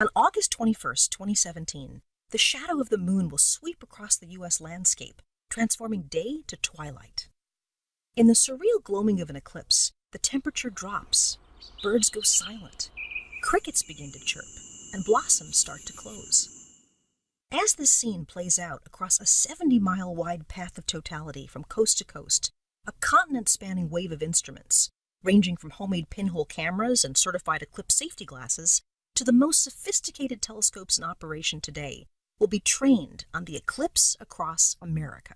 On August 21st, 2017, the shadow of the moon will sweep across the U.S. landscape, transforming day to twilight. In the surreal gloaming of an eclipse, the temperature drops, birds go silent, crickets begin to chirp, and blossoms start to close. As this scene plays out across a 70-mile-wide path of totality from coast to coast, a continent-spanning wave of instruments, ranging from homemade pinhole cameras and certified eclipse safety glasses to the most sophisticated telescopes in operation today, will be trained on the eclipse across America.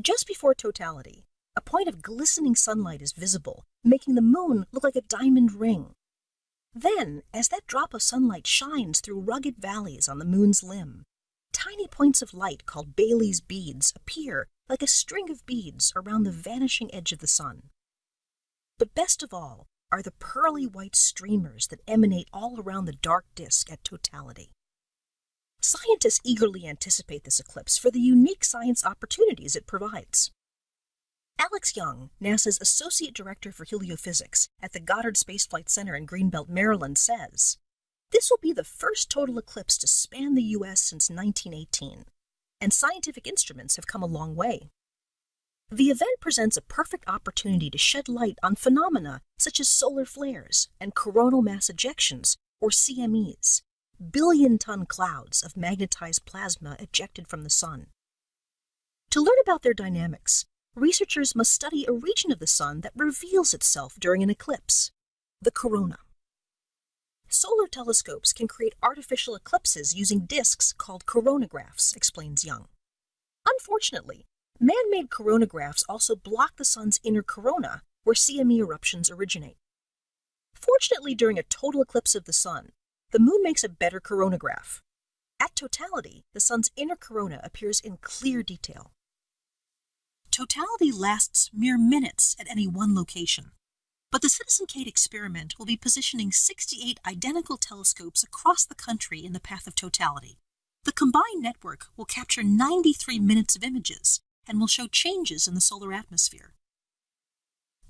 Just before totality, a point of glistening sunlight is visible, making the moon look like a diamond ring. Then, as that drop of sunlight shines through rugged valleys on the moon's limb, tiny points of light called Bailey's beads appear like a string of beads around the vanishing edge of the sun. But best of all are the pearly white streamers that emanate all around the dark disk at totality. Scientists eagerly anticipate this eclipse for the unique science opportunities it provides. Alex Young, NASA's Associate Director for Heliophysics at the Goddard Space Flight Center in Greenbelt, Maryland, says, "This will be the first total eclipse to span the U.S. since 1918, and scientific instruments have come a long way. The event presents a perfect opportunity to shed light on phenomena such as solar flares and coronal mass ejections, or CMEs, billion-ton clouds of magnetized plasma ejected from the sun. To learn about their dynamics, researchers must study a region of the sun that reveals itself during an eclipse, the corona. Solar telescopes can create artificial eclipses using disks called coronagraphs," explains Young. Unfortunately, man-made coronagraphs also block the sun's inner corona, where CME eruptions originate. Fortunately, during a total eclipse of the sun, the moon makes a better coronagraph. At totality, the sun's inner corona appears in clear detail. Totality lasts mere minutes at any one location, but the Citizen Kate experiment will be positioning 68 identical telescopes across the country in the path of totality. The combined network will capture 93 minutes of images and will show changes in the solar atmosphere.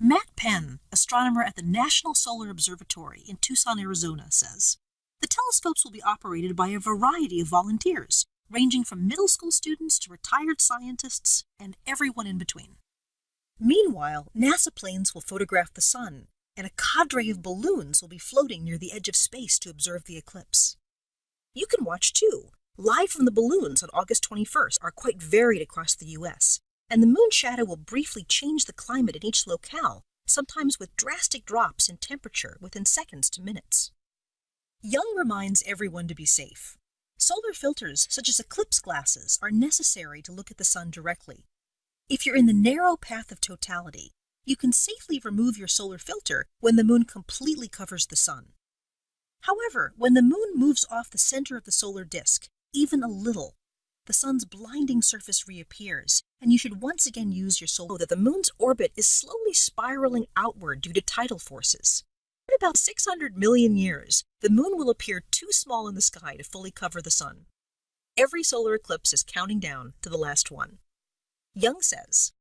Matt Penn, astronomer at the National Solar Observatory in Tucson, Arizona, says, "The telescopes will be operated by a variety of volunteers, ranging from middle school students to retired scientists and everyone in between." Meanwhile, NASA planes will photograph the sun, and a cadre of balloons will be floating near the edge of space to observe the eclipse. You can watch too. Live from the balloons on August 21st are quite varied across the U.S., and the moon shadow will briefly change the climate in each locale, sometimes with drastic drops in temperature within seconds to minutes. Young reminds everyone to be safe. Solar filters, such as eclipse glasses, are necessary to look at the sun directly. If you're in the narrow path of totality, you can safely remove your solar filter when the moon completely covers the sun. However, when the moon moves off the center of the solar disk, even a little, the sun's blinding surface reappears, and you should once again use your solar. That the moon's orbit is slowly spiraling outward due to tidal forces. In about 600 million years, the moon will appear too small in the sky to fully cover the sun. Every solar eclipse is counting down to the last one. Young says,